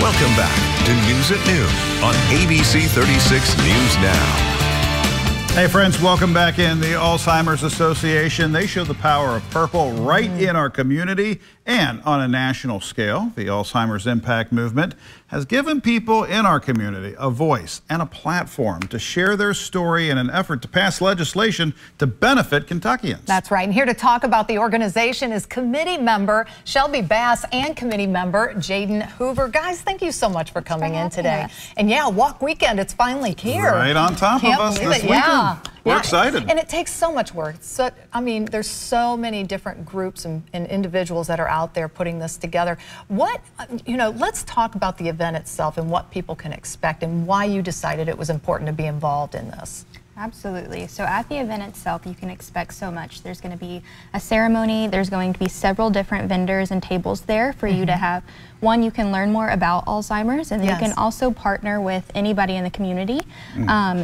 Welcome back to News at Noon on ABC 36 News Now. Hey friends, welcome back in. The Alzheimer's Association, they show the power of purple right in our community and on a national scale. The Alzheimer's Impact Movement has given people in our community a voice and a platform to share their story in an effort to pass legislation to benefit Kentuckians. That's right. And here to talk about the organization is committee member Shelby and committee member Jaidyn Hoover. Guys, thank you so much for coming in today. And yeah, Walk Weekend, it's finally here. Right on top of us this weekend. Yeah. We're excited. And it takes so much work. So, I mean, there's so many different groups and individuals that are out there putting this together. Let's talk about the event itself and what people can expect and why you decided it was important to be involved in this. Absolutely. So at the event itself, you can expect so much. There's going to be a ceremony. There's going to be several different vendors and tables there for you to have. One, you can learn more about Alzheimer's, and you can also partner with anybody in the community.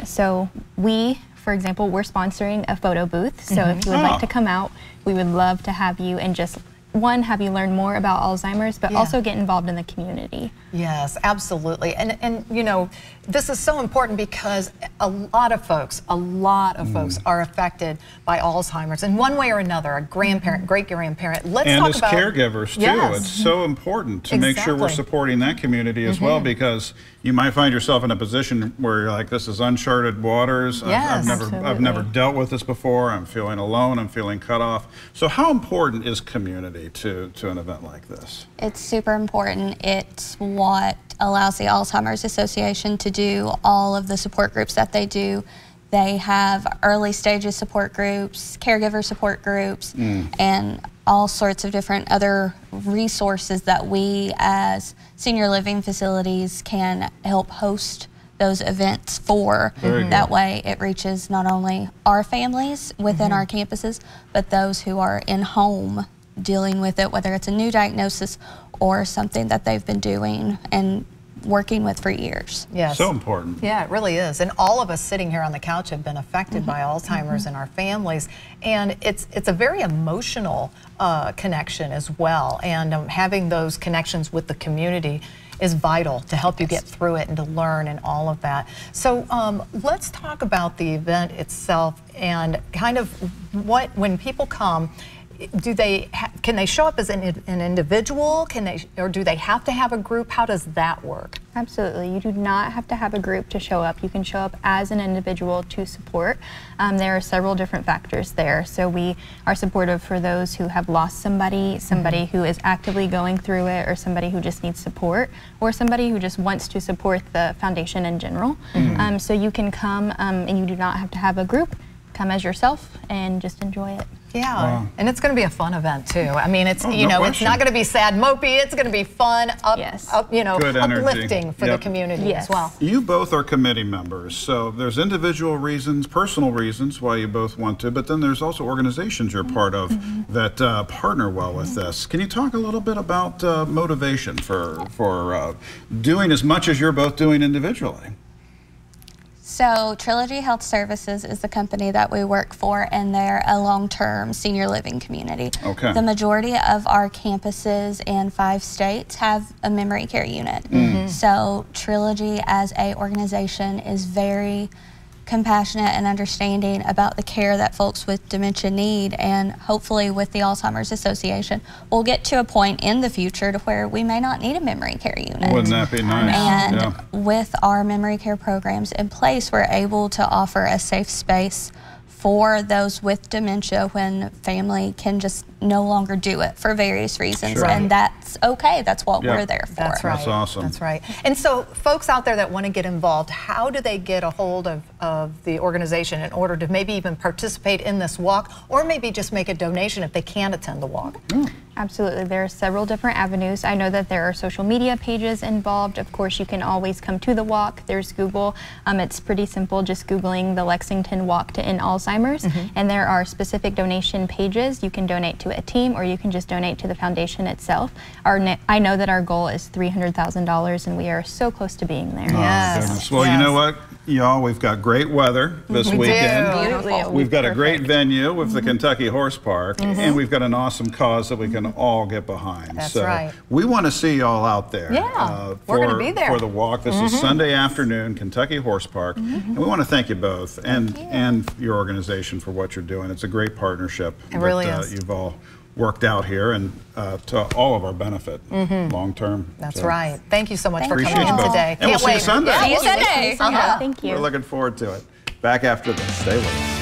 So we, for example, we're sponsoring a photo booth. So if you would like to come out, we would love to have you and just have you learn more about Alzheimer's, but also get involved in the community. Yes, absolutely. And you know, this is so important because a lot of folks are affected by Alzheimer's in one way or another, a grandparent, great-grandparent. Let's talk about caregivers too. It's so important to make sure we're supporting that community as well, because you might find yourself in a position where you're like, this is uncharted waters. I've never dealt with this before. I'm feeling alone. I'm feeling cut off. So how important is community to an event like this? It's super important. It's what allows the Alzheimer's Association to do all of the support groups that they do. They have early stages support groups, caregiver support groups, and all sorts of different other resources that we as senior living facilities can help host those events for. That way it reaches not only our families within our campuses, but those who are in home dealing with it, whether it's a new diagnosis or something that they've been doing and working with for years. Yes. So important. Yeah, it really is. And all of us sitting here on the couch have been affected by Alzheimer's in our families. And it's a very emotional connection as well. And having those connections with the community is vital to help you get through it and to learn and all of that. So let's talk about the event itself and kind of when people come, can they show up as an individual? Or do they have to have a group? How does that work? Absolutely. You do not have to have a group to show up. You can show up as an individual to support. There are several different factors there. So we are supportive for those who have lost somebody who is actively going through it, or somebody who just needs support, or somebody who just wants to support the foundation in general. So you can come and you do not have to have a group. Come as yourself and just enjoy it. Yeah, and it's going to be a fun event too. I mean, it's it's not going to be sad, mopey. It's going to be fun, uplifting for the community as well. You both are committee members, so there's individual reasons, personal reasons why you both want to, but then there's also organizations you're part of that partner well with this. Can you talk a little bit about motivation for doing as much as you're both doing individually? So Trilogy Health Services is the company that we work for, and they're a long-term senior living community. The majority of our campuses in 5 states have a memory care unit. So Trilogy as a organization is very compassionate and understanding about the care that folks with dementia need, and hopefully with the Alzheimer's Association we'll get to a point in the future to where we may not need a memory care unit. Wouldn't that be nice? And with our memory care programs in place, we're able to offer a safe space for those with dementia when family can just no longer do it for various reasons, and that's okay. That's what we're there for. That's right. That's awesome. That's right. And so folks out there that want to get involved, how do they get a hold of the organization in order to maybe even participate in this walk, or maybe just make a donation if they can't attend the walk? Absolutely. There are several different avenues. I know that there are social media pages involved. Of course, you can always come to the walk. There's Google. It's pretty simple, just Googling the Lexington Walk to End Alzheimer's. And there are specific donation pages. You can donate to a team, or you can just donate to the foundation itself. I know that our goal is $300,000, and we are so close to being there. Goodness. Well, you know what? y'all, we've got great weather this weekend. Beautiful. We've got a great venue with the Kentucky Horse Park, and we've got an awesome cause that we can all get behind. That's so right. we want to see y'all out there. Yeah, we're going to be there. For the walk. This is Sunday afternoon, Kentucky Horse Park. And we want to thank you both and your organization for what you're doing. It's a great partnership It really is. You've all worked out here, and to all of our benefit long term. That's right. Thank you so much for Appreciate coming you in both. today. And we'll see you Sunday. Yeah, See you we'll Sunday. Thank you. We're looking forward to it. Back after this. Stay with us.